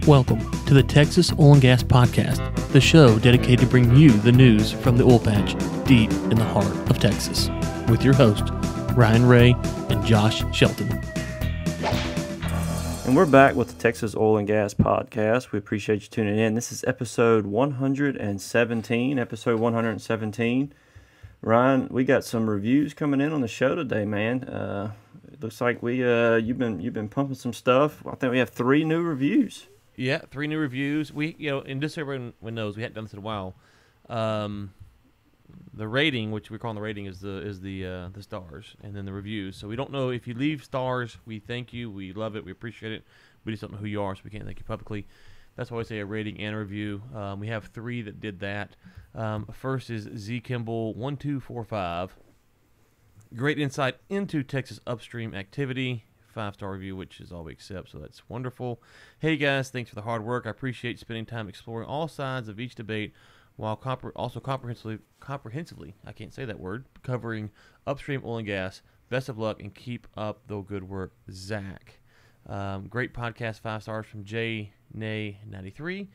Welcome to the Texas Oil and Gas Podcast, the show dedicated to bring you the news from the oil patch deep in the heart of Texas, with your hosts, Ryan Ray and Josh Shelton. And we're back with the Texas Oil and Gas Podcast. We appreciate you tuning in. This is episode 117. Ryan, we got some reviews coming in on the show today, man. It looks like you've been pumping some stuff. I think we have 3 new reviews. Yeah, 3 new reviews. And just so everyone knows, we hadn't done this in a while. The rating, which we're calling the rating, is the stars, and then the reviews. So we don't know if you leave stars. We thank you. We love it. We appreciate it. We just don't know who you are, so we can't thank you publicly. That's why I say a rating and a review. We have 3 that did that. First is Z Kimball 1245. Great insight into Texas upstream activity. 5-star review, which is all we accept, so that's wonderful. Hey guys, thanks for the hard work. I appreciate spending time exploring all sides of each debate, while also comprehensively, I can't say that word, covering upstream oil and gas. Best of luck and keep up the good work, Zach. Great podcast, 5 stars from Nay93.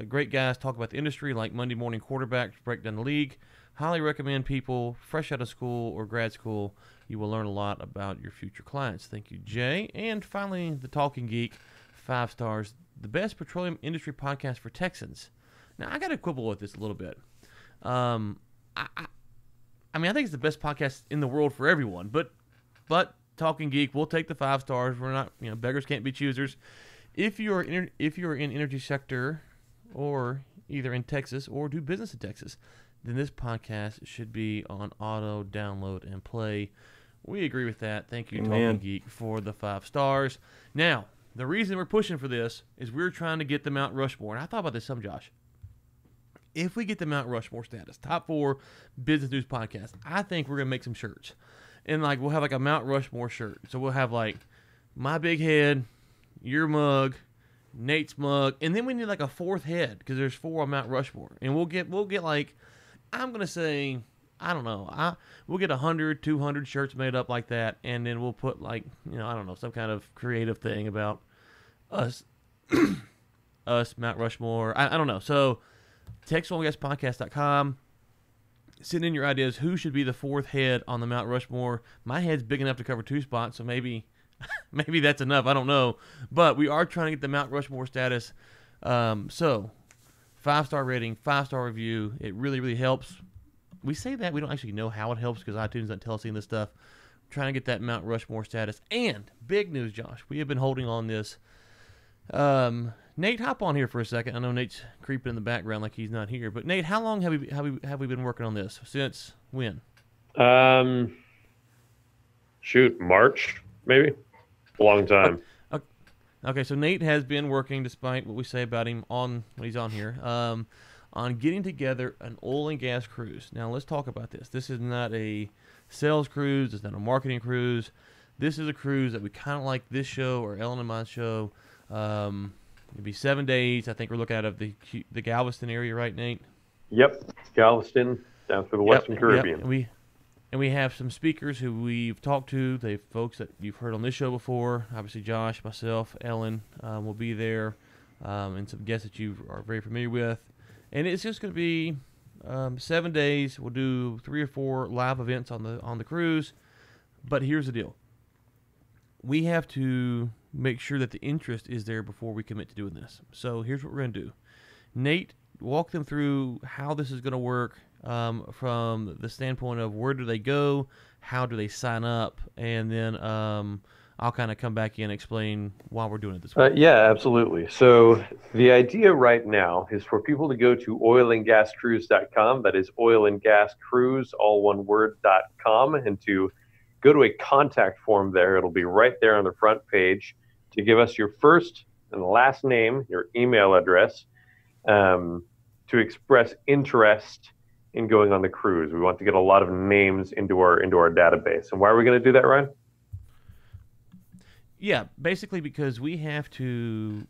Great guys talk about the industry like Monday morning quarterbacks break down the league. Highly recommend people fresh out of school or grad school. You will learn a lot about your future clients. Thank you, Jay. And finally, the Talking Geek, 5 stars. The best petroleum industry podcast for Texans. Now, I got to quibble with this a little bit. I mean, I think it's the best podcast in the world for everyone. But Talking Geek, we'll take the 5 stars. We're not, beggars can't be choosers. If you're in energy sector, or either in Texas or do business in Texas, then this podcast should be on auto, download, and play. We agree with that. Thank you, Talking Geek, for the 5 stars. Now, the reason we're pushing for this is we're trying to get the Mount Rushmore. And I thought about this some, Josh. If we get the Mount Rushmore status, top 4 business news podcasts, I think we're going to make some shirts. And, we'll have, a Mount Rushmore shirt. So we'll have, my big head, your mug, Nate's mug, and then we need, a 4th head because there's 4 on Mount Rushmore. And we'll get I'm going to say, I don't know, we'll get 100, 200 shirts made up like that, and then we'll put, I don't know, some kind of creative thing about us, Mount Rushmore. I don't know. So, TexasOilandGasPodcast.com. Send in your ideas. Who should be the 4th head on the Mount Rushmore? My head's big enough to cover 2 spots, so maybe that's enough. I don't know. But we are trying to get the Mount Rushmore status. So, 5-star rating, 5-star review. It really, really helps. We say that. We don't actually know how it helps because iTunes doesn't tell us any of this stuff. We're trying to get that Mount Rushmore status. And big news, Josh. We have been holding on this. Nate, hop on here for a second. I know Nate's creeping in the background like he's not here. But, Nate, how long have we been working on this? Since when? March, maybe. A long time. Okay, so Nate has been working, despite what we say about him when he's on here, on getting together an oil and gas cruise. Now, let's talk about this. This is not a sales cruise. It's not a marketing cruise. This is a cruise that we kind of like this show or Ellen and my show. It'd be 7 days. I think we're looking at the Galveston area, right, Nate? Yep, Galveston, down through the Western Caribbean. Yep. And we have some speakers who we've talked to. They're folks that you've heard on this show before. Obviously, Josh, myself, Ellen will be there, and some guests that you are very familiar with. And it's just going to be 7 days. We'll do 3 or 4 live events on the cruise. But here's the deal. We have to make sure that the interest is there before we commit to doing this. So here's what we're going to do. Nate, walk them through how this is going to work. From the standpoint of where do they go, how do they sign up, and then I'll kind of come back in and explain why we're doing it this way. Yeah, absolutely. So the idea right now is for people to go to oilandgascruise.com. That is oilandgascruise, all one word, .com, and to go to a contact form there. It'll be right there on the front page to give us your first and last name, your email address, to express interest in going on the cruise. We want to get a lot of names into our database. And why are we going to do that, Ryan? Yeah, basically because we have to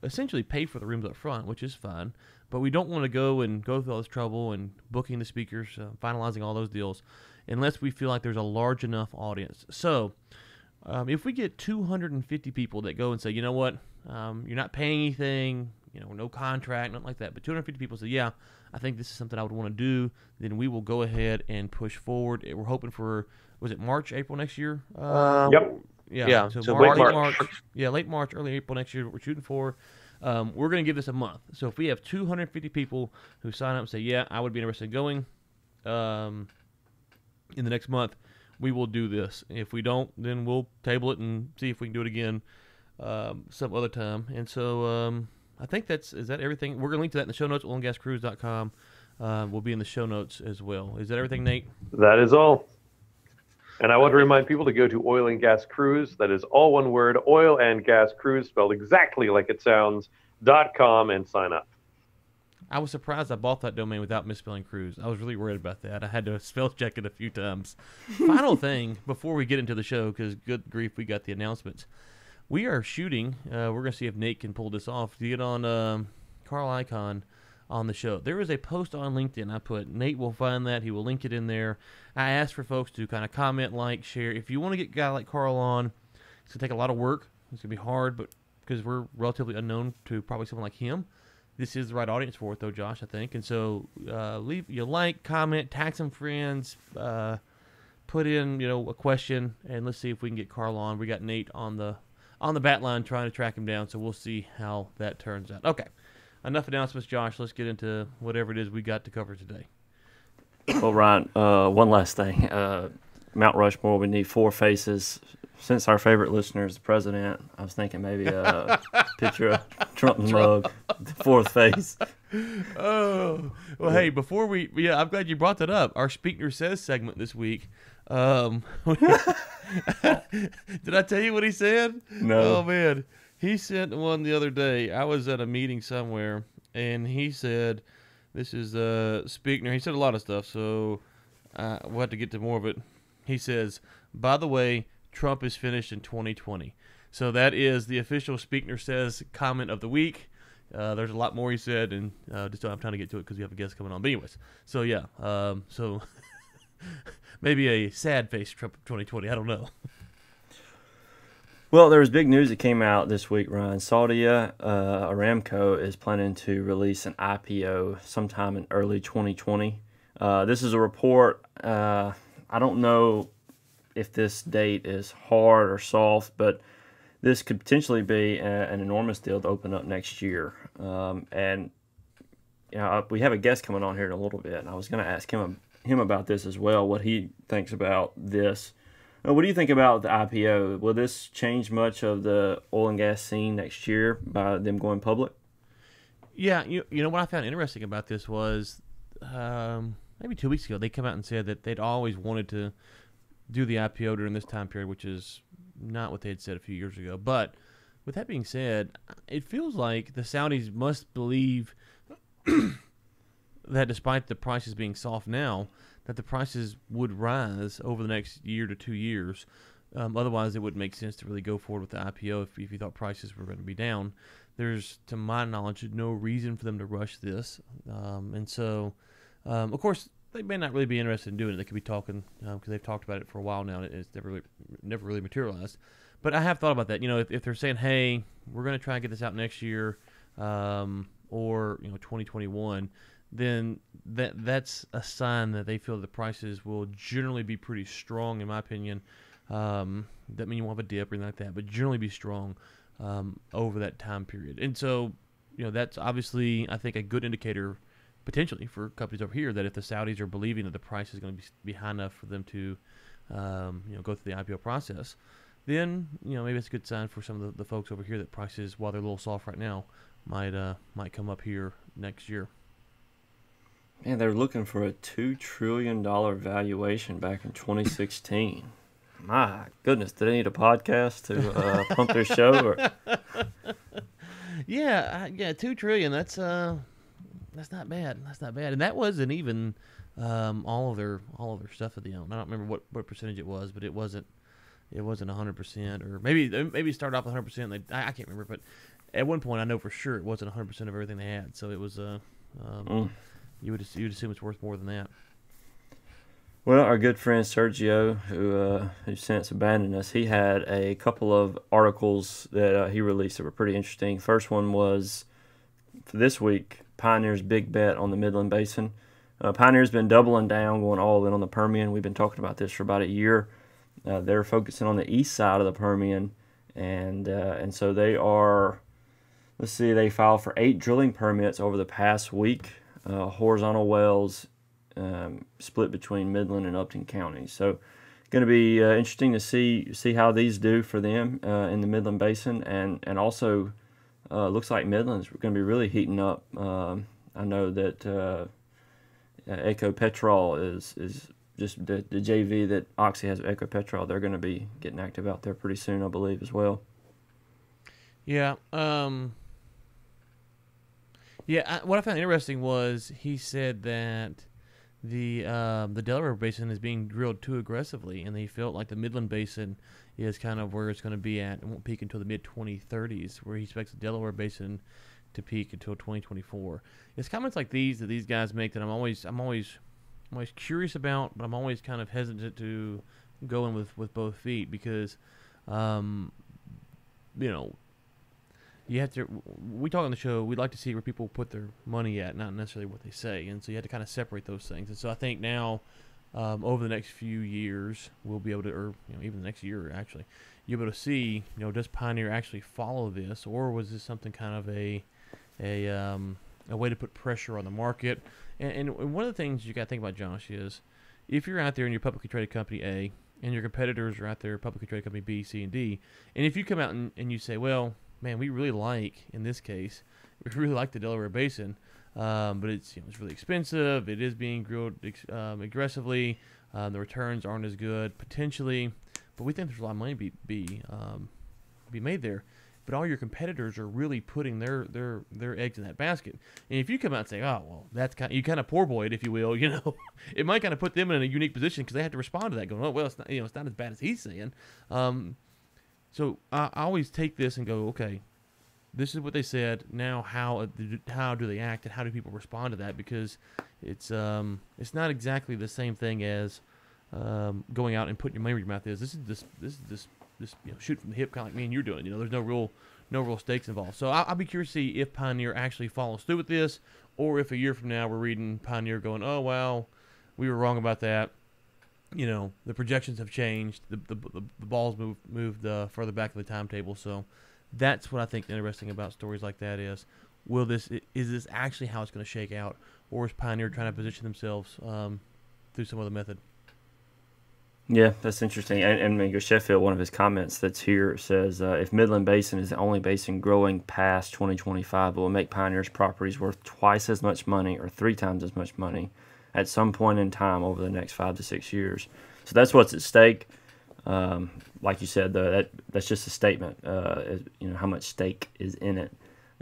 essentially pay for the rooms up front, which is fine, but we don't want to go through all this trouble and booking the speakers, finalizing all those deals, unless we feel like there's a large enough audience. So if we get 250 people that go and say, you know what, you're not paying anything, no contract, nothing like that, but 250 people say, yeah, I think this is something I would want to do, then we will go ahead and push forward. We're hoping for, was it March, April next year? Yep. Yeah. So Late late March. March. Yeah, late March, early April next year. What we're shooting for. We're going to give this a month. So if we have 250 people who sign up and say, yeah, I would be interested in going in the next month, we will do this. If we don't, then we'll table it and see if we can do it again some other time. And so I think is that everything? We're going to link to that in the show notes, oilandgascruise.com. Will be in the show notes as well. Is that everything, Nate? That is all. And I want to remind people to go to Oil and Gas Cruise. That is all one word, Oil and Gas Cruise, spelled exactly like it sounds, .com, and sign up. I was surprised I bought that domain without misspelling cruise. I was really worried about that. I had to spell check it a few times. Final thing before we get into the show, because good grief, we got the announcements. We are shooting. We're going to see if Nate can pull this off to get on Carl Icahn on the show. There is a post on LinkedIn I put. Nate will find that. He will link it in there. I asked for folks to kind of comment, like, share. If you want to get a guy like Carl on, it's going to take a lot of work. It's going to be hard, but because we're relatively unknown to probably someone like him, this is the right audience for it, though, Josh, I think. And so leave your like, comment, tag some friends, put in a question, and let's see if we can get Carl on. We got Nate on the bat line trying to track him down, so we'll see how that turns out. Okay. Enough announcements, Josh. Let's get into whatever it is we got to cover today. Well, Ryan, one last thing. Mount Rushmore, we need 4 faces. Since our favorite listener is the president, I was thinking maybe a picture of Trump's mug, the 4th face. Oh, well, hey, before I'm glad you brought that up. Our Speaker Says segment this week. Did I tell you what he said? No. Oh, man. He sent one the other day. I was at a meeting somewhere, and he said, this is Speakner. He said a lot of stuff, so we'll have to get to more of it. He says, by the way, Trump is finished in 2020. So that is the official Speakner Says comment of the week. There's a lot more he said, and just don't have time to get to it because we have a guest coming on. But anyways, so yeah. So maybe a sad face Trump 2020. I don't know. Well, there was big news that came out this week, Ryan. Saudi Aramco is planning to release an IPO sometime in early 2020. This is a report. I don't know if this date is hard or soft, but this could potentially be an enormous deal to open up next year. And we have a guest coming on here in a little bit, and I was going to ask him about this as well, what he thinks about this. What do you think about the IPO? Will this change much of the oil and gas scene next year by them going public? Yeah, you know what I found interesting about this was maybe 2 weeks ago they came out and said that they'd always wanted to do the IPO during this time period, which is not what they had said a few years ago. But with that being said, it feels like the Saudis must believe that despite the prices being soft now, that the prices would rise over the next year to 2 years. Otherwise, it wouldn't make sense to really go forward with the IPO if you thought prices were going to be down. There's, to my knowledge, no reason for them to rush this. And so, of course, they may not really be interested in doing it. They could be talking, because they've talked about it for a while now, and it's never really materialized. But I have thought about that. If they're saying, hey, we're going to try and get this out next year, or 2021, then that's a sign that they feel the prices will generally be pretty strong, in my opinion. That means you won't have a dip or anything like that, but generally be strong over that time period. And so, that's obviously, I think, a good indicator potentially for companies over here that if the Saudis are believing that the price is going to be high enough for them to go through the IPO process, then maybe it's a good sign for some of the folks over here that prices, while they're a little soft right now, might come up here next year. Man, they're looking for a $2 trillion valuation back in 2016. My goodness, did they need a podcast to pump their show? Or? Yeah, $2 trillion. That's not bad. That's not bad. And that wasn't even all of their stuff that they own. I don't remember what percentage it was, but it wasn't 100%, or maybe it started off with 100%. I can't remember, but at one point I know for sure it wasn't 100% of everything they had. So it was you would assume it's worth more than that. Well, our good friend Sergio, who since abandoned us, he had a couple of articles that he released that were pretty interesting. First one was for this week, Pioneer's big bet on the Midland Basin. Pioneer's been doubling down, going all in on the Permian. We've been talking about this for about a year. They're focusing on the east side of the Permian, and so they are. Let's see, they filed for 8 drilling permits over the past week, horizontal wells split between Midland and Upton counties. So, going to be interesting to see how these do for them in the Midland Basin, and also looks like Midland's going to be really heating up. I know that Ecopetrol is just the JV that Oxy has with Ecopetrol. They're going to be getting active out there pretty soon, I believe, as well. Yeah. What I found interesting was he said that the Delaware Basin is being drilled too aggressively, and he felt like the Midland Basin is kind of where it's going to be at. It won't peak until the mid-2030s, where he expects the Delaware Basin to peak until 2024. It's comments like these that these guys make that I'm always curious about, but I'm always kind of hesitant to go in with both feet because, you have to. We talk on the show. We'd like to see where people put their money at, not necessarily what they say, and so you have to kind of separate those things. And so I think now, over the next few years, we'll be able to, or even the next year actually, you'll be able to see, does Pioneer actually follow this, or was this something kind of a way to put pressure on the market? And one of the things you got to think about, Josh, is if you're out there and you're publicly traded company A, and your competitors are out there publicly traded company B, C, and D, and if you come out and you say, well, man, we really like, in this case, we really like the Delaware Basin, but it's it's really expensive. It is being drilled aggressively. The returns aren't as good potentially, but we think there's a lot of money be made there. But all your competitors are really putting their eggs in that basket. And if you come out and say, oh well, that's you kind of poor boy it, if you will, it might kind of put them in a unique position because they have to respond to that, going, oh well, it's not it's not as bad as he's saying. So I always take this and go, okay, this is what they said. Now how do they act, and how do people respond to that? Because it's not exactly the same thing as going out and putting your money where your mouth is. This is shoot from the hip, kind of like me and you're doing. There's no real stakes involved. So I'll be curious to see if Pioneer actually follows through with this, or if a year from now we're reading Pioneer going, oh well, we were wrong about that. The projections have changed. The ball's moved further back in the timetable. So that's what I think interesting about stories like that is is this actually how it's going to shake out, or is Pioneer trying to position themselves through some other method? Yeah, that's interesting. And Sheffield, one of his comments that's here says, if Midland Basin is the only basin growing past 2025, it will make Pioneer's properties worth twice as much money or 3 times as much money at some point in time over the next 5 to 6 years. So that's what's at stake. Like you said, that's just a statement. How much stake is in it.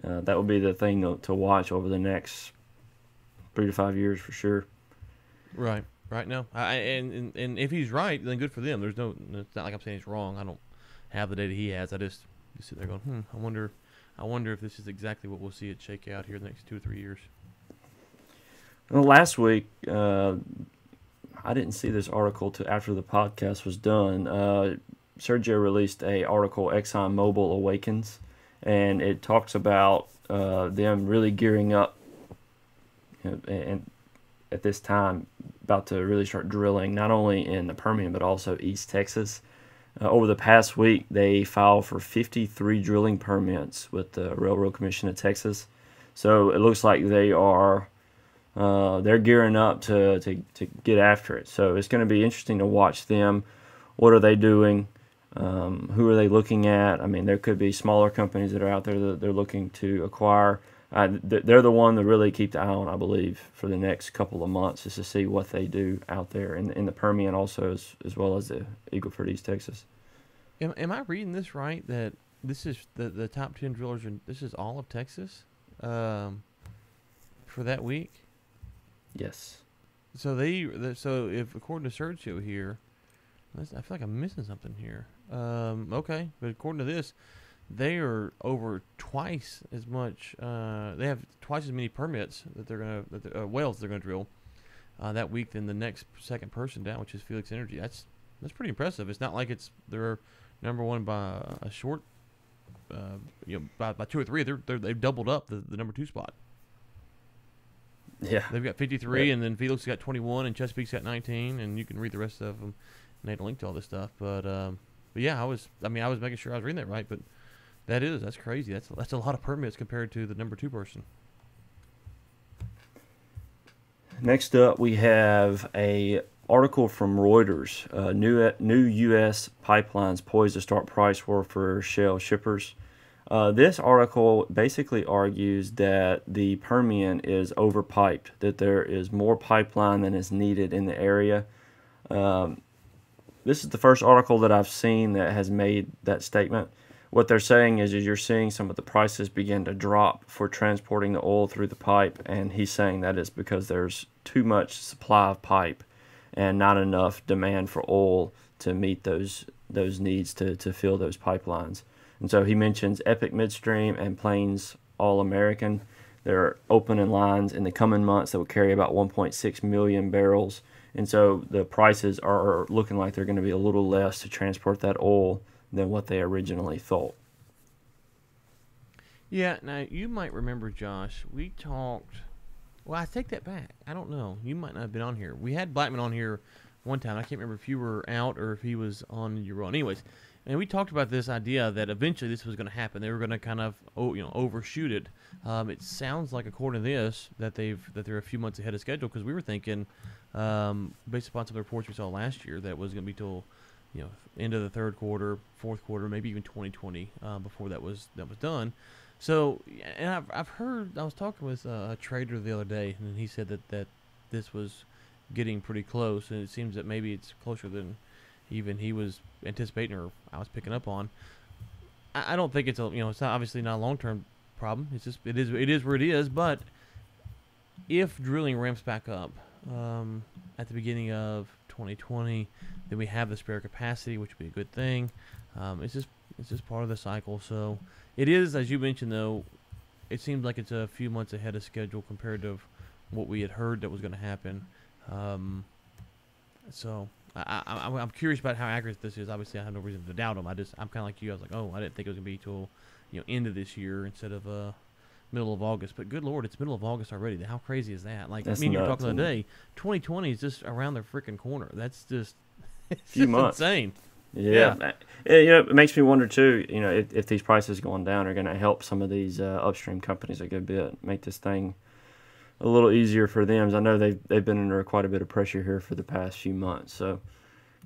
That will be the thing to watch over the next 3 to 5 years for sure. Right. No. And if he's right, then good for them. It's not like I'm saying he's wrong. I don't have the data he has. I just sit there going, I wonder if this is exactly what we'll see it shake out here in the next 2 or 3 years. Well, last week, I didn't see this article till after the podcast was done. Sergio released a article, ExxonMobil Awakens, and it talks about them really gearing up, and at this time about to really start drilling, not only in the Permian but also East Texas. Over the past week, they filed for 53 drilling permits with the Railroad Commission of Texas. So it looks like they are they're gearing up to get after it. So it's going to be interesting to watch them. What are they doing? Who are they looking at? I mean, there could be smaller companies that are out there that they're looking to acquire. They're the one to really keep the eye on, I believe, for the next couple of months, is to see what they do out there in the Permian also, as well as the Eagle Ford, East Texas. Am I reading this right, that this is the top 10 drillers, and this is all of Texas for that week? Yes. So if according to Sergio here, I feel like I'm missing something here. Okay, but according to this, they are over twice as much. They have twice as many permits that wells they're gonna drill. that week than the next second person down, which is Felix Energy. That's pretty impressive. It's not like they're number one by a short, by 2 or 3. They've doubled up the number 2 spot. Yeah, they've got 53, and then Felix got 21, and Chesapeake's got 19, and you can read the rest of them. And they had a link to all this stuff, but yeah, I was making sure I was reading that right, but that's crazy. That's a lot of permits compared to the number 2 person. Next up, we have a article from Reuters. New U.S. pipelines poised to start price war for shale shippers. This article basically argues that the Permian is overpiped, that there is more pipeline than is needed in the area. This is the first article that I've seen that has made that statement. What they're saying is you're seeing some of the prices begin to drop for transporting the oil through the pipe, and he's saying that is because there's too much supply of pipe and not enough demand for oil to meet those needs to fill those pipelines. And so he mentions Epic Midstream and Plains All American. They're opening lines in the coming months that will carry about 1.6 million barrels. And so the prices are looking like they're going to be a little less to transport that oil than what they originally thought. Yeah, now you might remember, Josh, we talked. Well, I take that back. I don't know. You might not have been on here. We had Blackman on here one time. I can't remember if you were out or if he was on your own. Anyways, and we talked about this idea that eventually this was going to happen. They were going to kind of overshoot it. It sounds like, according to this, that they're a few months ahead of schedule, because we were thinking, based upon some of the reports we saw last year, that was going to be till end of the third quarter, fourth quarter, maybe even 2020 before that was done. So, and I've heard, I was talking with a trader the other day, and he said that this was getting pretty close, and it seems that maybe it's closer than even he was anticipating or I was picking up on. I don't think it's it's not, obviously not a long-term problem. It's just it is where it is. But if drilling ramps back up at the beginning of 2020, then we have the spare capacity, which would be a good thing. It's just part of the cycle. So it is, as you mentioned, though, it seems like it's a few months ahead of schedule compared to what we had heard that was going to happen. So I'm curious about how accurate this is. Obviously, I have no reason to doubt them. I'm kind of like you. I was like, oh, I didn't think it was going to be till end of this year instead of middle of August. But good Lord, it's middle of August already. How crazy is that? Like, that's I mean, you're nuts. talking the other day, 2020 is just around the freaking corner. That's just it's few just months. Insane. Yeah. It makes me wonder too. If these prices going down are going to help some of these upstream companies a good bit, make this thing a little easier for them. I know they've been under quite a bit of pressure here for the past few months. So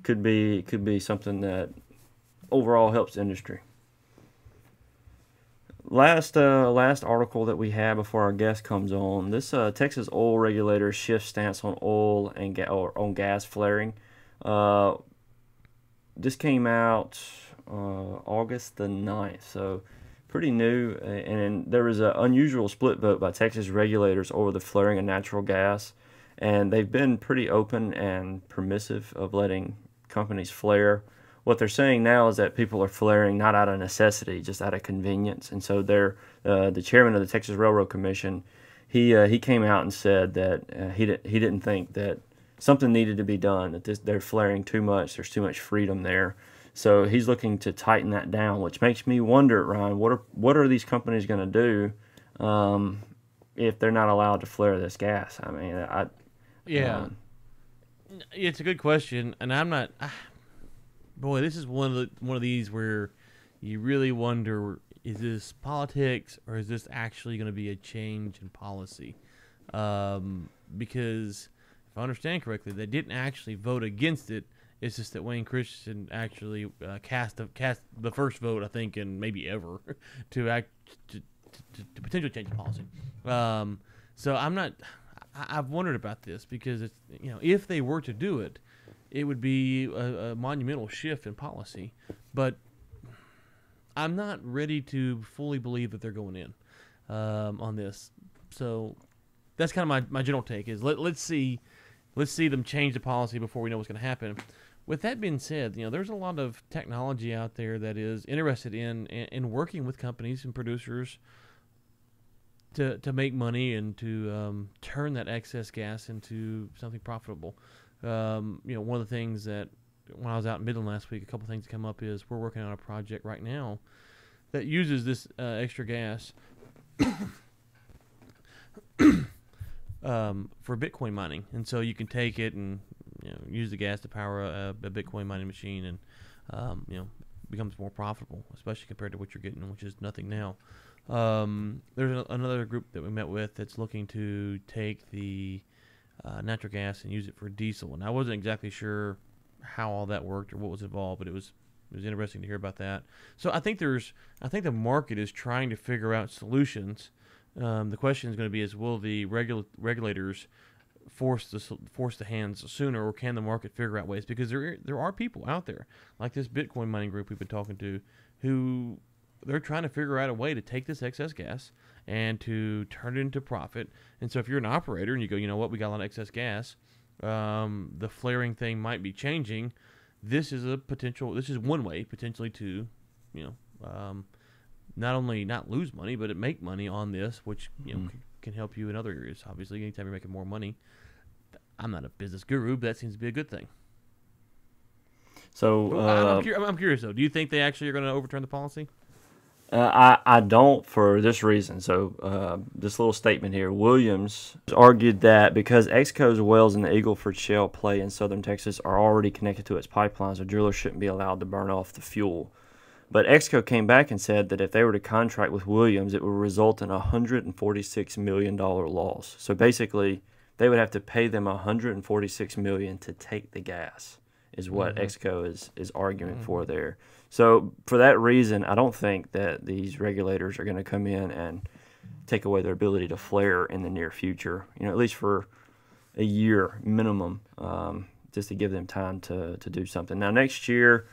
could be something that overall helps the industry. Last article that we have before our guest comes on. This Texas oil regulator shifts stance on oil and on gas flaring. This came out August the 9th, so pretty new. And there was an unusual split vote by Texas regulators over the flaring of natural gas, and they've been pretty open and permissive of letting companies flare. What they're saying now is that people are flaring not out of necessity, just out of convenience. And so the chairman of the Texas Railroad Commission, he came out and said that he didn't think that something needed to be done, that they're flaring too much. There's too much freedom there. So he's looking to tighten that down, which makes me wonder, Ryan, what are these companies going to do if they're not allowed to flare this gas? I mean, it's a good question, and I'm not. Boy, this is one of these where you really wonder: is this politics or is this actually going to be a change in policy? Because if I understand correctly, they didn't actually vote against it. It's just that Wayne Christensen actually cast the first vote, I think, in maybe ever, to potentially change the policy. So I'm not. I've wondered about this because it's if they were to do it, it would be a monumental shift in policy. But I'm not ready to fully believe that they're going in on this. So that's kind of my general take is let's see them change the policy before we know what's going to happen. With that being said, there's a lot of technology out there that is interested in working with companies and producers to make money and to turn that excess gas into something profitable. One of the things that when I was out in Midland last week, a couple things that come up is we're working on a project right now that uses this extra gas for Bitcoin mining, and so you can take it and use the gas to power a Bitcoin mining machine, and becomes more profitable, especially compared to what you're getting, which is nothing now. There's another group that we met with that's looking to take the natural gas and use it for diesel, and I wasn't exactly sure how all that worked or what was involved, but it was interesting to hear about that. So I think the market is trying to figure out solutions. The question is going to be will the regulators force the hands sooner, or can the market figure out ways? Because there are people out there like this Bitcoin mining group we've been talking to who they're trying to figure out a way to take this excess gas and to turn it into profit. And so if you're an operator and you go, you know what, we got a lot of excess gas, the flaring thing might be changing. This is one way potentially to, not only not lose money, but make money on this, which can help you in other areas. Obviously, anytime you're making more money, I'm not a business guru, but that seems to be a good thing. So I'm curious though. Do you think they actually are going to overturn the policy? I don't, for this reason. So this little statement here. Williams argued that because Exco's wells in the Eagle Ford Shale play in southern Texas are already connected to its pipelines, a driller shouldn't be allowed to burn off the fuel. But Exco came back and said that if they were to contract with Williams, it would result in a $146 million loss. So basically, they would have to pay them $146 million to take the gas, is what Exco is arguing for there. So for that reason, I don't think that these regulators are going to come in and take away their ability to flare in the near future, at least for a year minimum, just to give them time to do something. Now, next year,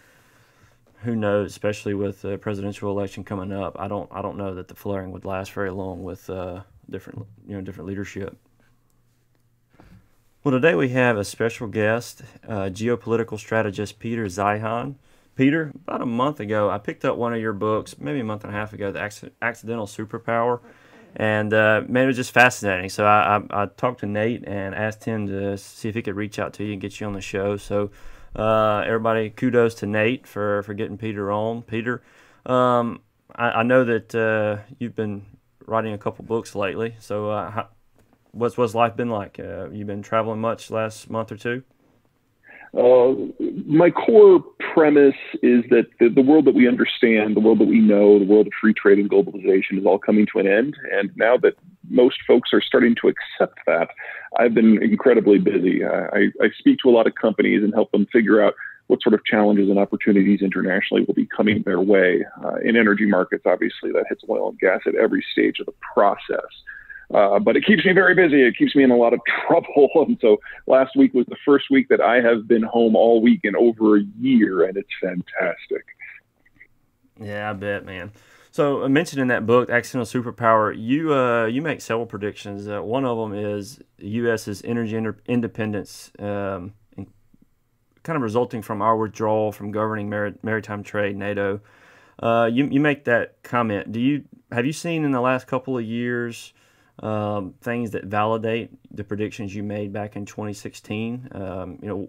who knows, especially with the presidential election coming up, I don't know that the flaring would last very long with different leadership. Well, today we have a special guest, geopolitical strategist Peter Zeihan. Peter, about a month ago, I picked up one of your books, maybe a month and a half ago, The Accidental Superpower, and man, it was just fascinating. So I talked to Nate and asked him to see if he could reach out to you and get you on the show. So everybody, kudos to Nate for getting Peter on. Peter, I know that you've been writing a couple books lately. So what's life been like? You been traveling much last month or two? My core premise is that the world that we understand, the world that we know, the world of free trade and globalization is all coming to an end. And now that most folks are starting to accept that, I've been incredibly busy. I speak to a lot of companies and help them figure out what sort of challenges and opportunities internationally will be coming their way. In energy markets, obviously, that hits oil and gas at every stage of the process. But it keeps me very busy. It keeps me in a lot of trouble. And so last week was the first week that I have been home all week in over a year, and it's fantastic. Yeah, I bet, man. So I mentioned in that book, Accidental Superpower, you make several predictions. One of them is the U.S.'s energy independence, kind of resulting from our withdrawal from governing maritime trade, NATO. You make that comment. Have you seen in the last couple of years things that validate the predictions you made back in 2016?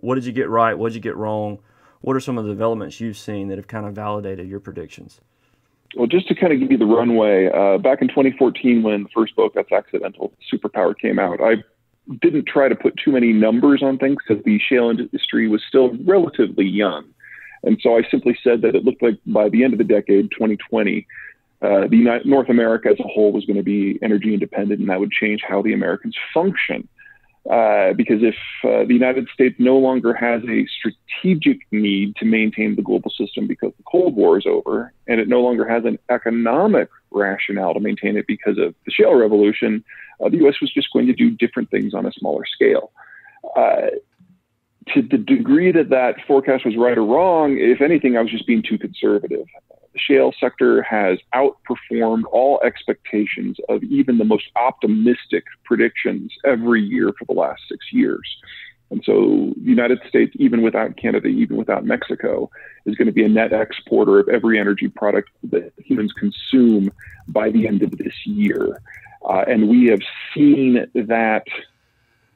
What did you get right? What did you get wrong? What are some of the developments you've seen that have kind of validated your predictions? Well, just to kind of give you the runway, back in 2014, when the first book, that's Accidental Superpower, came out, I didn't try to put too many numbers on things because the shale industry was still relatively young. And so I simply said that it looked like by the end of the decade, 2020, North America as a whole was going to be energy independent, and that would change how the Americans function. Because if the United States no longer has a strategic need to maintain the global system because the Cold War is over, and it no longer has an economic rationale to maintain it because of the shale revolution, the U.S. was just going to do different things on a smaller scale. To the degree that that forecast was right or wrong, if anything, I was just being too conservative. The shale sector has outperformed all expectations of even the most optimistic predictions every year for the last 6 years. And so the United States, even without Canada, even without Mexico, is going to be a net exporter of every energy product that humans consume by the end of this year. And we have seen that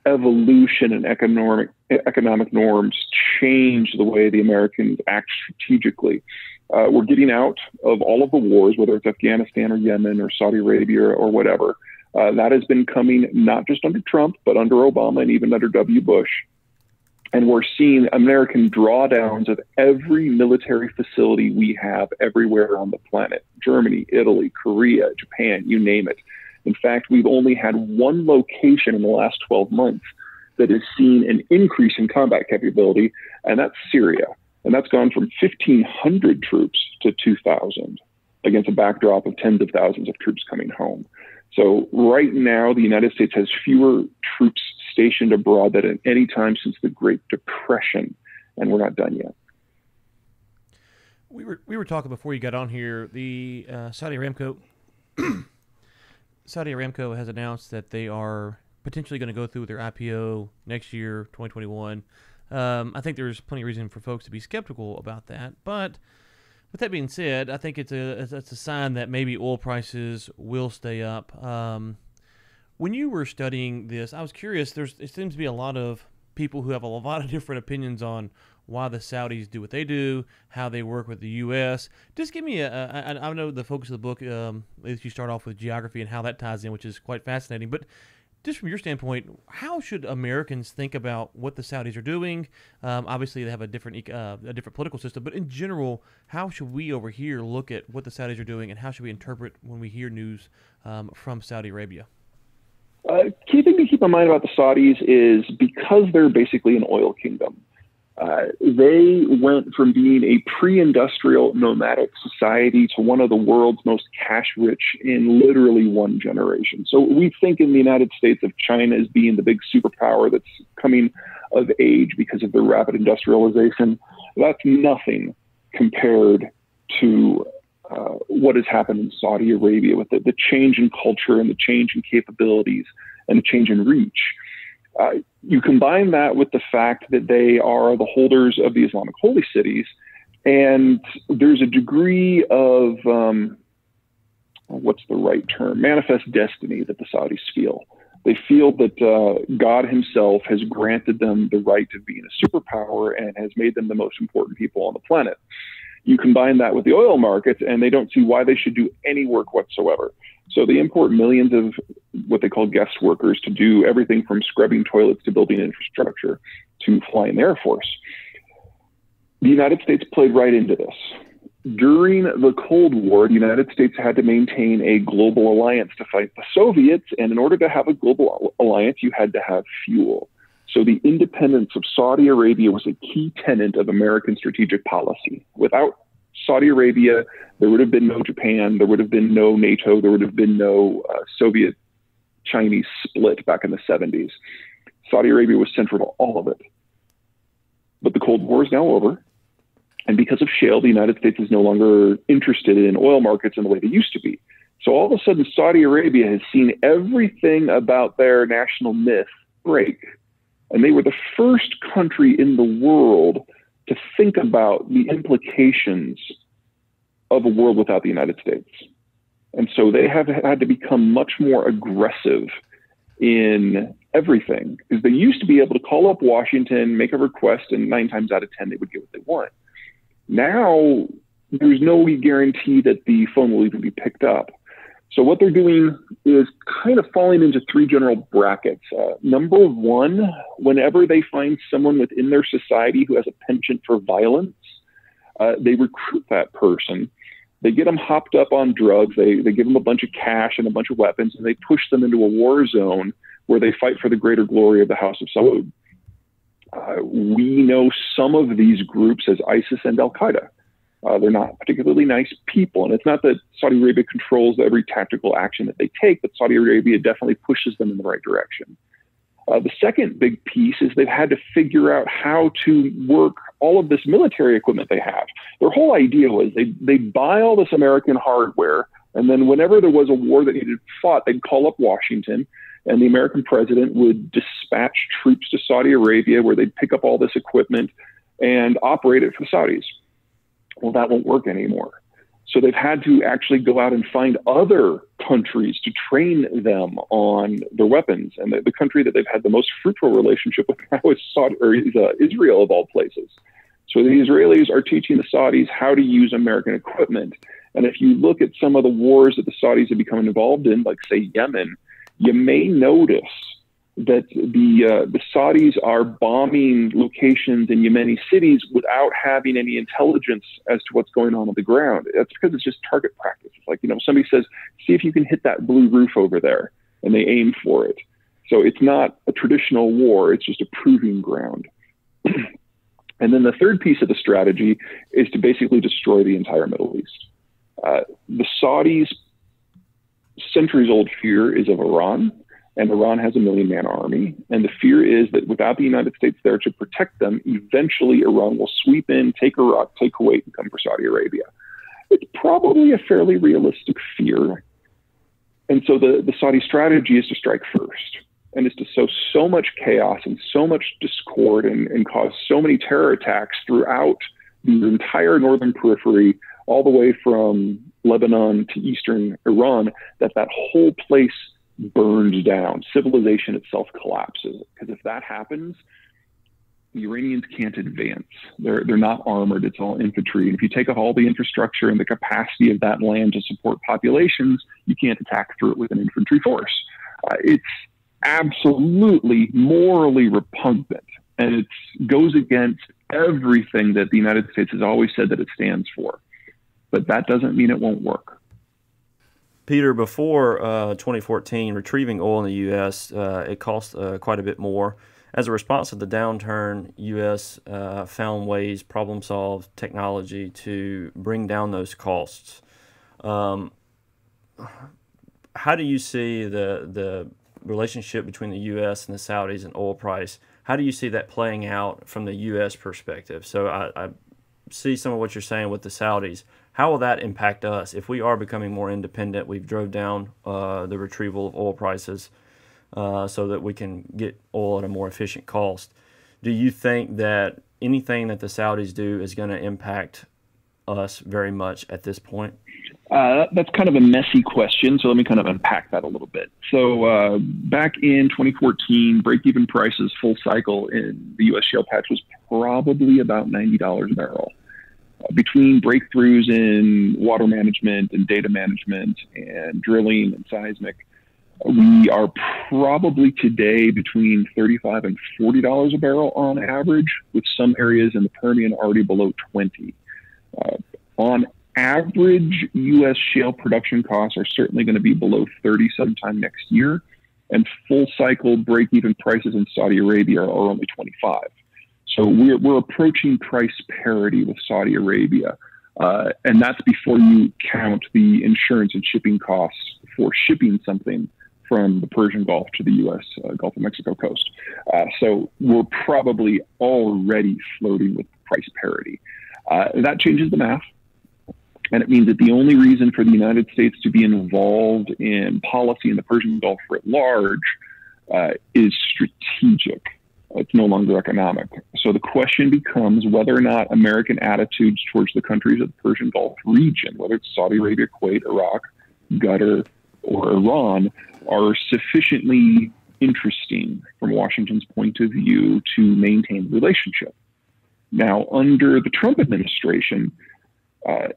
evolution in economic norms change the way the Americans act strategically. We're getting out of all of the wars, whether it's Afghanistan or Yemen or Saudi Arabia or whatever. That has been coming not just under Trump, but under Obama and even under W. Bush. And we're seeing American drawdowns of every military facility we have everywhere on the planet: Germany, Italy, Korea, Japan, you name it. In fact, we've only had one location in the last 12 months that has seen an increase in combat capability, and that's Syria. And that's gone from 1,500 troops to 2,000 against a backdrop of tens of thousands of troops coming home. So right now, the United States has fewer troops stationed abroad than at any time since the Great Depression, and we're not done yet. We were talking before you got on here. The Saudi Aramco has announced that they are potentially going to go through with their IPO next year, 2021. I think there's plenty of reason for folks to be skeptical about that. But with that being said, I think it's a sign that maybe oil prices will stay up. When you were studying this, I was curious. There seems to be a lot of people who have a lot of different opinions on why the Saudis do what they do, how they work with the U.S. Just give me I know the focus of the book, is you start off with geography and how that ties in, which is quite fascinating. But just from your standpoint, how should Americans think about what the Saudis are doing? Obviously, they have a different political system, but in general, how should we over here look at what the Saudis are doing, and how should we interpret when we hear news from Saudi Arabia? Key thing to keep in mind about the Saudis is because they're basically an oil kingdom, they went from being a pre-industrial nomadic society to one of the world's most cash-rich in literally one generation. So we think in the United States of China as being the big superpower that's coming of age because of their rapid industrialization. That's nothing compared to what has happened in Saudi Arabia with the change in culture and the change in capabilities and the change in reach. You combine that with the fact that they are the holders of the Islamic holy cities, and there's a degree of, what's the right term, manifest destiny that the Saudis feel. They feel that God himself has granted them the right of being a superpower and has made them the most important people on the planet. You combine that with the oil markets, and they don't see why they should do any work whatsoever. So they import millions of what they call guest workers to do everything from scrubbing toilets to building infrastructure to flying the Air Force. The United States played right into this. During the Cold War, the United States had to maintain a global alliance to fight the Soviets, and in order to have a global alliance, you had to have fuel. So the independence of Saudi Arabia was a key tenet of American strategic policy. Without Saudi Arabia, there would have been no Japan, there would have been no NATO, there would have been no Soviet-Chinese split back in the 70s. Saudi Arabia was central to all of it. But the Cold War is now over. And because of shale, the United States is no longer interested in oil markets in the way they used to be. So all of a sudden, Saudi Arabia has seen everything about their national myth break. And they were the first country in the world to think about the implications of a world without the United States. And so they have had to become much more aggressive in everything, because they used to be able to call up Washington, make a request, and 9 times out of 10, they would get what they want. Now, there's no guarantee that the phone will even be picked up. So what they're doing is kind of falling into 3 general brackets. Number 1, whenever they find someone within their society who has a penchant for violence, they recruit that person. They get them hopped up on drugs. They give them a bunch of cash and a bunch of weapons, and they push them into a war zone where they fight for the greater glory of the House of Saud. We know some of these groups as ISIS and Al-Qaeda. They're not particularly nice people. And it's not that Saudi Arabia controls every tactical action that they take, but Saudi Arabia definitely pushes them in the right direction. The second big piece is they've had to figure out how to work all of this military equipment they have. Their whole idea was they'd buy all this American hardware, and then whenever there was a war that needed fought, they'd call up Washington, and the American president would dispatch troops to Saudi Arabia where they'd pick up all this equipment and operate it for the Saudis. Well, that won't work anymore. So they've had to actually go out and find other countries to train them on their weapons. And the country that they've had the most fruitful relationship with now is Israel, of all places. So the Israelis are teaching the Saudis how to use American equipment. And if you look at some of the wars that the Saudis have become involved in, like, say, Yemen, you may notice that the Saudis are bombing locations in Yemeni cities without having any intelligence as to what's going on the ground. That's because it's just target practice. It's like, somebody says, see if you can hit that blue roof over there, and they aim for it. So it's not a traditional war. It's just a proving ground. And then the third piece of the strategy is to basically destroy the entire Middle East. The Saudis' centuries-old fear is of Iran, and Iran has a 1 million-man army. And the fear is that without the United States there to protect them, eventually Iran will sweep in, take Iraq, take Kuwait, and come for Saudi Arabia. It's probably a fairly realistic fear. And so the Saudi strategy is to strike first, and is to sow so much chaos and so much discord and cause so many terror attacks throughout the entire northern periphery, all the way from Lebanon to eastern Iran, that whole place burns down. Civilization itself collapses. Because if that happens, the Iranians can't advance. They're not armored. It's all infantry. And if you take off all the infrastructure and the capacity of that land to support populations, you can't attack through it with an infantry force. It's absolutely morally repugnant, and it goes against everything that the United States has always said that it stands for. But that doesn't mean it won't work. Peter, before 2014, retrieving oil in the U.S., it cost quite a bit more. As a response to the downturn, U.S. Found ways, problem-solved technology to bring down those costs. How do you see the relationship between the U.S. and the Saudis and oil price? How do you see that playing out from the U.S. perspective? So I see some of what you're saying with the Saudis. How will that impact us if we are becoming more independent? We've drove down the retrieval of oil prices so that we can get oil at a more efficient cost. Do you think that anything that the Saudis do is going to impact us very much at this point? That's kind of a messy question, so let me kind of unpack that a little bit. So back in 2014, break-even prices full cycle in the U.S. shale patch was probably about $90 a barrel. Between breakthroughs in water management and data management and drilling and seismic, we are probably today between $35 and $40 a barrel on average, with some areas in the Permian already below 20. On average, U.S. shale production costs are certainly going to be below 30 sometime next year, and full cycle break-even prices in Saudi Arabia are only 25. So we're approaching price parity with Saudi Arabia, and that's before you count the insurance and shipping costs for shipping something from the Persian Gulf to the U.S. Gulf of Mexico coast. So we're probably already floating with price parity. That changes the math. And it means that the only reason for the United States to be involved in policy in the Persian Gulf writ large is strategic. It's no longer economic. So the question becomes whether or not American attitudes towards the countries of the Persian Gulf region, whether it's Saudi Arabia, Kuwait, Iraq, Qatar, or Iran, are sufficiently interesting from Washington's point of view to maintain the relationship. Now, under the Trump administration,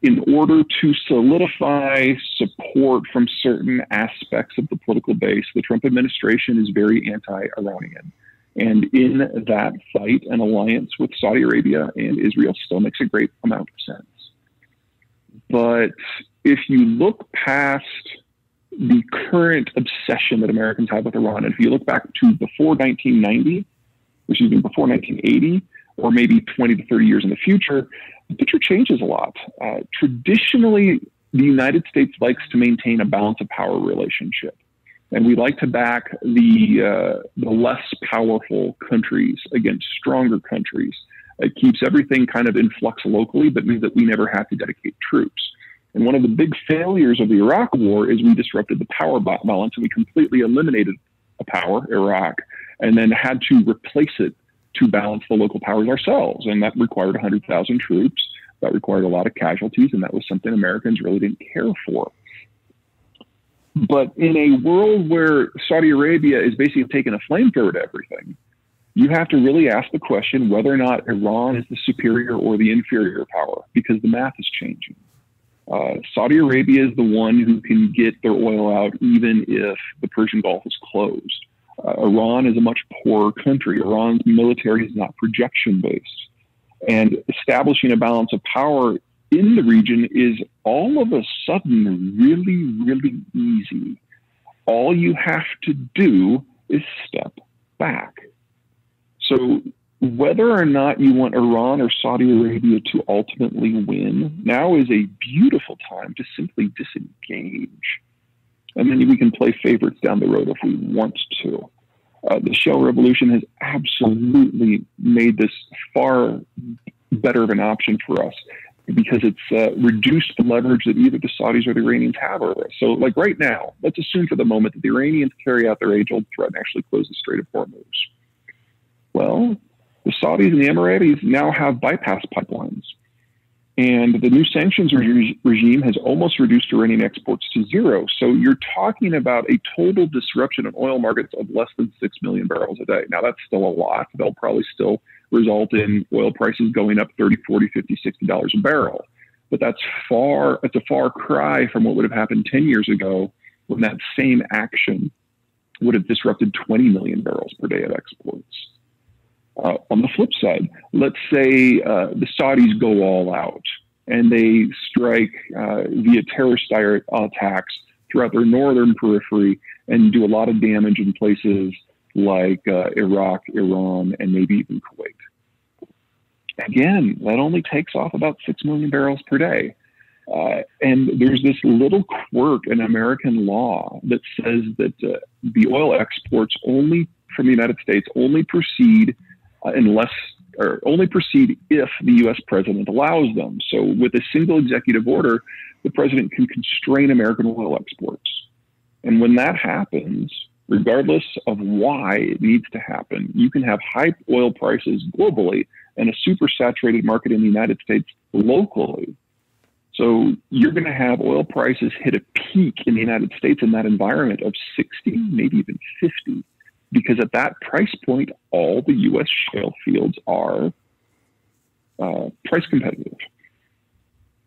in order to solidify support from certain aspects of the political base, the Trump administration is very anti-Iranian. And in that fight, an alliance with Saudi Arabia and Israel still makes a great amount of sense. But if you look past the current obsession that Americans have with Iran, and if you look back to before 1990, excuse me, before 1980, or maybe 20 to 30 years in the future, the picture changes a lot. Traditionally, the United States likes to maintain a balance of power relationship. And we like to back the less powerful countries against stronger countries. It keeps everything kind of in flux locally, but means that we never have to dedicate troops. And one of the big failures of the Iraq War is we disrupted the power balance, and we completely eliminated a power, Iraq, and then had to replace it to balance the local powers ourselves. And that required 100,000 troops. That required a lot of casualties, and that was something Americans really didn't care for. But in a world where Saudi Arabia is basically taking a flamethrower to everything, you have to really ask the question whether or not Iran is the superior or the inferior power, because the math is changing. Saudi Arabia is the one who can get their oil out even if the Persian Gulf is closed. Iran is a much poorer country. Iran's military is not projection-based. And establishing a balance of power in the region is all of a sudden really, really easy. All you have to do is step back. So whether or not you want Iran or Saudi Arabia to ultimately win, now is a beautiful time to simply disengage. And then we can play favorites down the road if we want to. The shale revolution has absolutely made this far better of an option for us because it's reduced the leverage that either the Saudis or the Iranians have over us. So like right now, let's assume for the moment that the Iranians carry out their age-old threat and actually close the Strait of Hormuz. Well, the Saudis and the Emiratis now have bypass pipelines. And the new sanctions regime has almost reduced Iranian exports to zero. So you're talking about a total disruption in oil markets of less than 6 million barrels a day. Now, that's still a lot. They'll probably still result in oil prices going up $30, $40, $50, $60 a barrel. But it's a far cry from what would have happened 10 years ago when that same action would have disrupted 20 million barrels per day of exports. On the flip side, let's say the Saudis go all out and they strike via terrorist attacks throughout their northern periphery and do a lot of damage in places like Iraq, Iran, and maybe even Kuwait. Again, that only takes off about 6 million barrels per day. And there's this little quirk in American law that says that the oil exports only from the United States only proceed if the U.S. president allows them. So with a single executive order, the president can constrain American oil exports. And when that happens, regardless of why it needs to happen, you can have high oil prices globally and a super saturated market in the United States locally. So you're going to have oil prices hit a peak in the United States in that environment of 60, maybe even 50. Because at that price point, all the U.S. shale fields are price competitive.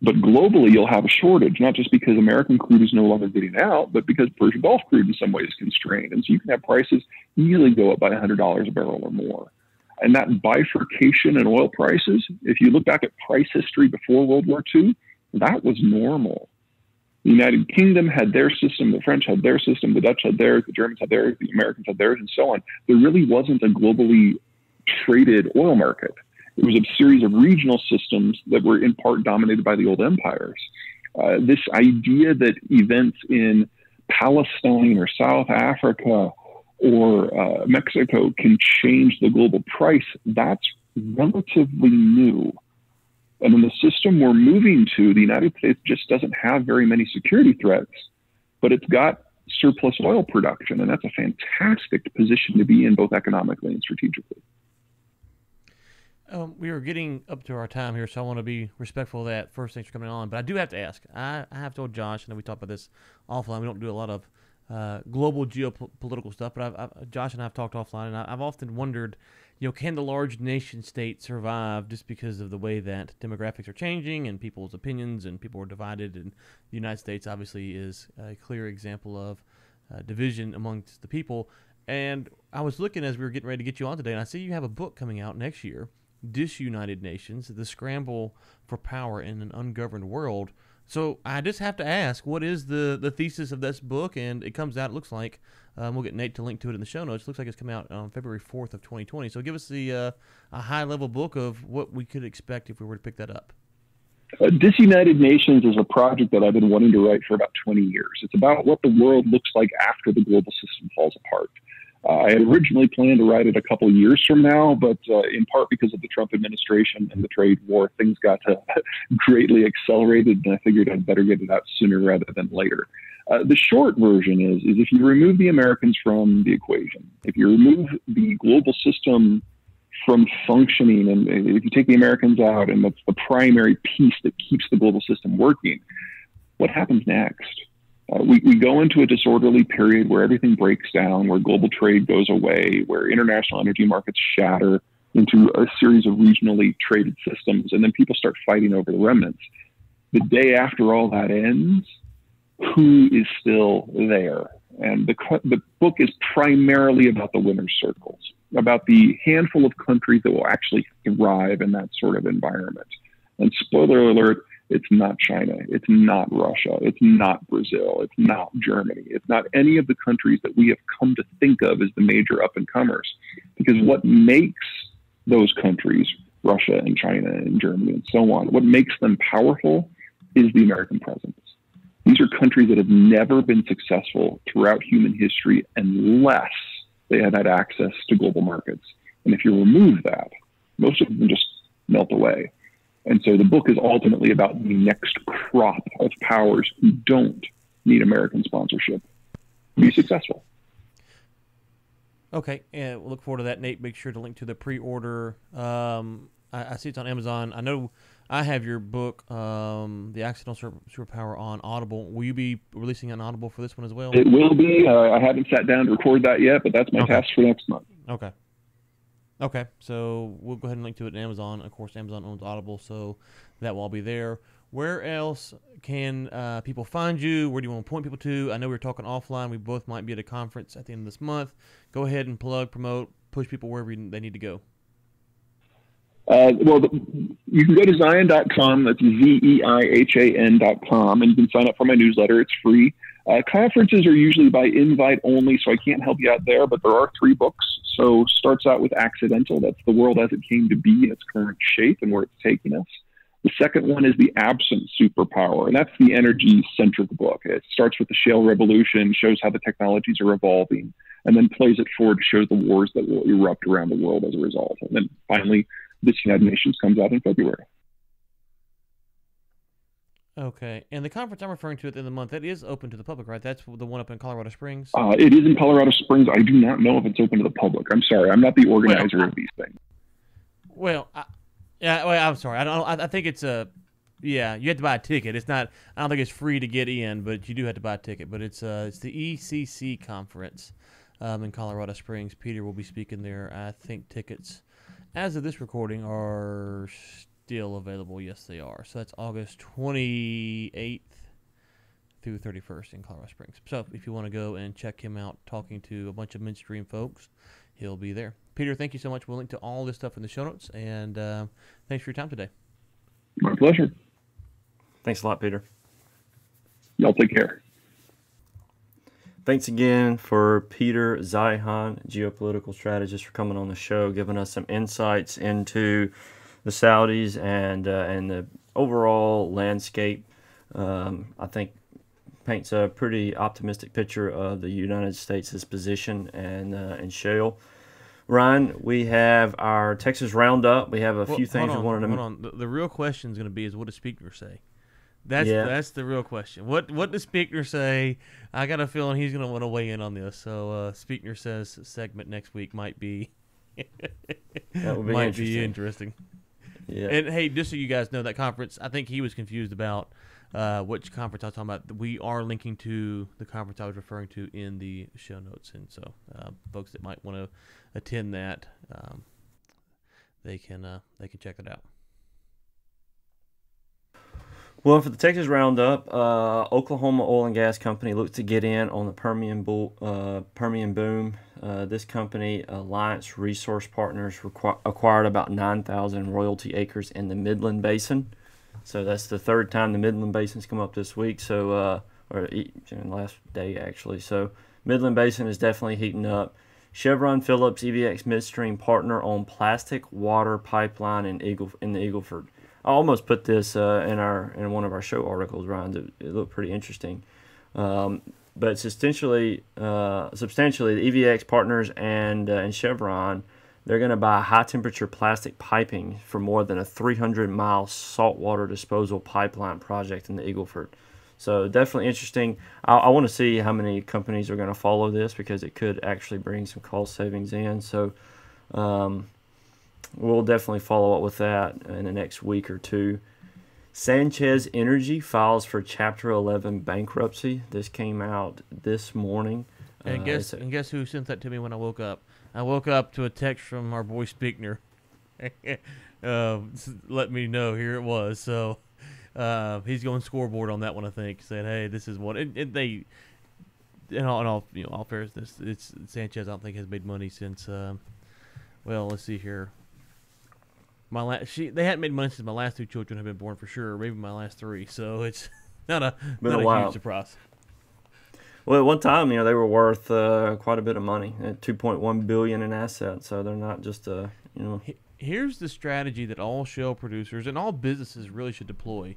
But globally, you'll have a shortage, not just because American crude is no longer getting out, but because Persian Gulf crude in some ways is constrained. And so you can have prices easily go up by $100 a barrel or more. And that bifurcation in oil prices, if you look back at price history before World War II, that was normal. The United Kingdom had their system, the French had their system, the Dutch had theirs, the Germans had theirs, the Americans had theirs, and so on. There really wasn't a globally traded oil market. It was a series of regional systems that were in part dominated by the old empires. This idea that events in Palestine or South Africa or Mexico can change the global price, that's relatively new. And in the system we're moving to, the United States just doesn't have very many security threats, but it's got surplus oil production, and that's a fantastic position to be in, both economically and strategically. We are getting up to our time here, so I want to be respectful of that. First, thanks for coming on. But I do have to ask. I have told Josh, and we talked about this offline. We don't do a lot of global geopolitical stuff, but Josh and I have talked offline, and I've often wondered, can the large nation state survive just because of the way that demographics are changing and people's opinions and people are divided? And the United States obviously is a clear example of division amongst the people. And I was looking as we were getting ready to get you on today, and I see you have a book coming out next year, Disunited Nations, The Scramble for Power in an Ungoverned World. So I just have to ask, what is the thesis of this book? And it comes out, it looks like, we'll get Nate to link to it in the show notes. It looks like it's coming out on February 4th of 2020. So give us a high-level book of what we could expect if we were to pick that up. Disunited Nations is a project that I've been wanting to write for about 20 years. It's about what the world looks like after the global system falls apart. I had originally planned to write it a couple of years from now, but in part because of the Trump administration and the trade war, things got greatly accelerated, and I figured I'd better get it out sooner rather than later. The short version is if you remove the Americans from the equation, if you remove the global system from functioning, and if you take the Americans out, and that's the primary piece that keeps the global system working, what happens next? We go into a disorderly period where everything breaks down, where global trade goes away, where international energy markets shatter into a series of regionally traded systems, and then people start fighting over the remnants. The day after all that ends, who is still there? And the book is primarily about the winner's circles, about the handful of countries that will actually thrive in that sort of environment. And spoiler alert, it's not China, it's not Russia, it's not Brazil, it's not Germany, it's not any of the countries that we have come to think of as the major up-and-comers. Because what makes those countries, Russia and China and Germany and so on, what makes them powerful is the American presence. These are countries that have never been successful throughout human history unless they have had access to global markets. And if you remove that, most of them just melt away. And so the book is ultimately about the next crop of powers who don't need American sponsorship to be successful. Okay, and we'll look forward to that. Nate, make sure to link to the pre-order. I see it's on Amazon. I know I have your book, The Accidental Superpower, on Audible. Will you be releasing on Audible for this one as well? It will be. I haven't sat down to record that yet, but that's my task for next month. Okay. Okay, so we'll go ahead and link to it in Amazon. Of course, Amazon owns Audible, so that will all be there. Where else can people find you? Where do you want to point people to? I know we were talking offline. We both might be at a conference at the end of this month. Go ahead and plug, promote, push people wherever they need to go. Well, you can go to Zeihan.com. That's Zeihan.com, and you can sign up for my newsletter. It's free. Conferences are usually by invite only, so I can't help you out there, but there are 3 books. So starts out with Accidental. That's the world as it came to be in its current shape and where it's taking us. The second one is The Absent Superpower, and that's the energy-centric book. It starts with the shale revolution, shows how the technologies are evolving, and then plays it forward to show the wars that will erupt around the world as a result. And then finally, This United Nations comes out in February. Okay, and the conference I'm referring to at the end of the month, that is open to the public, right? That's the one up in Colorado Springs? It is in Colorado Springs. I do not know if it's open to the public. I'm sorry. I'm not the organizer of these things. Well, I'm sorry. I think it's you have to buy a ticket. It's not. I don't think it's free to get in, but you do have to buy a ticket. But it's the ECC conference in Colorado Springs. Peter will be speaking there. I think tickets, as of this recording, are still available. Yes, they are. So that's August 28th through 31st in Colorado Springs. So if you want to go and check him out talking to a bunch of midstream folks, he'll be there. Peter, thank you so much. We'll link to all this stuff in the show notes, and thanks for your time today. My pleasure. Thanks a lot, Peter. Y'all take care. Thanks again for Peter Zeihan, geopolitical strategist, for coming on the show, giving us some insights into the Saudis and the overall landscape. I think paints a pretty optimistic picture of the United States' position and shale. Ryan, we have our Texas Roundup. We have a few things we wanted to... Hold on. The real question is going to be is what does Speakner say? That's the real question. What does Speakner say? I got a feeling he's going to want to weigh in on this. So Speakner Says segment next week might be interesting. Yeah. And hey, just so you guys know, that conference, I think he was confused about which conference I was talking about. We are linking to the conference I was referring to in the show notes, and so folks that might want to attend that, they can check it out. Well, for the Texas Roundup, Oklahoma Oil and Gas Company looks to get in on the Permian boom. This company, Alliance Resource Partners, acquired about 9,000 royalty acres in the Midland Basin. So that's the third time the Midland Basin's come up this week. So, or last day actually. So Midland Basin is definitely heating up. Chevron Phillips EVX midstream partner on plastic water pipeline in the Eagle Ford. I almost put this in one of our show articles, Ryan. It looked pretty interesting. But it's substantially the EVX partners and Chevron, they're going to buy high-temperature plastic piping for more than a 300-mile saltwater disposal pipeline project in the Eagle Ford. So definitely interesting. I want to see how many companies are going to follow this because it could actually bring some cost savings in. So we'll definitely follow up with that in the next week or two. Sanchez Energy files for Chapter 11 bankruptcy. This came out this morning. And guess who sent that to me when I woke up? I woke up to a text from our boy Spickner. Let me know. Here it was. So he's going scoreboard on that one, I think, saying, "Hey, this is what." They, in all fairness, it's Sanchez. I don't think has made money since. Well, let's see here. They hadn't made money since my last 2 children have been born for sure, or maybe my last 3. So it's not a huge surprise. Well, at one time, they were worth quite a bit of money, at $2.1 billion in assets. So they're not just Here's the strategy that all shale producers and all businesses really should deploy.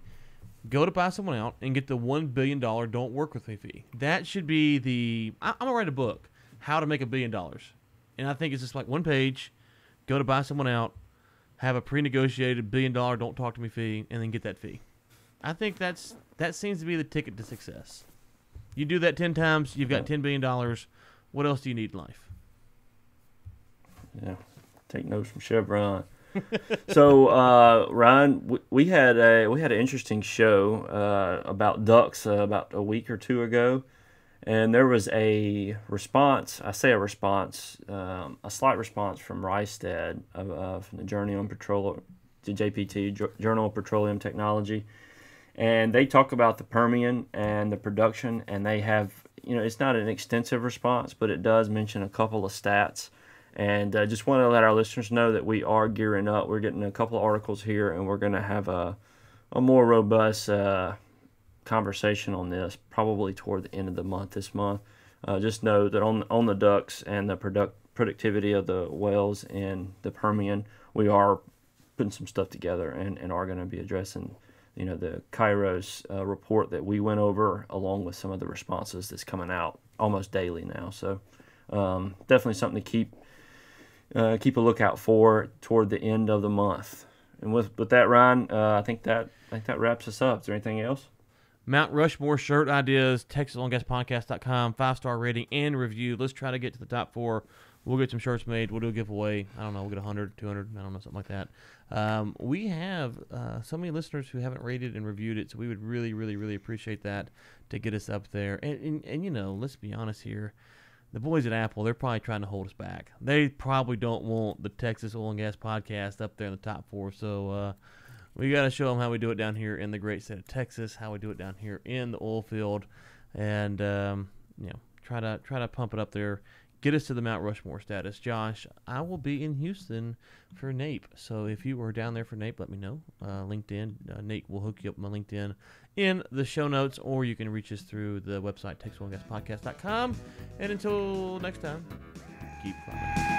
Go to buy someone out and get the $1 billion don't work with me fee. That should be I'm going to write a book, How to Make $1 billion. And I think it's just like one page, go to buy someone out, have a pre-negotiated $1 billion don't talk to me fee, and then get that fee. I think that seems to be the ticket to success. You do that 10 times, you've got $10 billion. What else do you need in life? Yeah, take notes from Chevron. So, Ryan, we had an interesting show about ducks about a week or 2 ago, and there was a response. I say a response, a slight response from Rystad from the Journal on Petroleum, the JPT Journal of Petroleum Technology, and they talk about the Permian and the production, and they have, it's not an extensive response, but it does mention a couple of stats. And I just want to let our listeners know that we are gearing up. We're getting a couple of articles here, and we're going to have a more robust conversation on this probably toward the end of the month this month. Just know that on the ducks and the productivity of the wells in the Permian, we are putting some stuff together and are going to be addressing the Kairos report that we went over, along with some of the responses that's coming out almost daily now. So definitely something to keep a lookout for toward the end of the month. And with that, Ryan, I think that wraps us up. Is there anything else? Mount Rushmore shirt ideas, TexasOilAndGasPodcast.com, 5-star rating and review. Let's try to get to the top 4. We'll get some shirts made. We'll do a giveaway. I don't know. We'll get 100, 200, I don't know, something like that. We have so many listeners who haven't rated and reviewed it, so we would really, really, really appreciate that to get us up there. And let's be honest here. The boys at Apple, they're probably trying to hold us back. They probably don't want the Texas Oil and Gas Podcast up there in the top 4. So we got to show them how we do it down here in the great state of Texas, how we do it down here in the oil field, and try to pump it up there. Get us to the Mount Rushmore status. Josh, I will be in Houston for NAPE. So if you are down there for NAPE, let me know. LinkedIn, Nate will hook you up with my LinkedIn in the show notes, or you can reach us through the website, TexasOilAndGasPodcast.com. And until next time, keep climbing.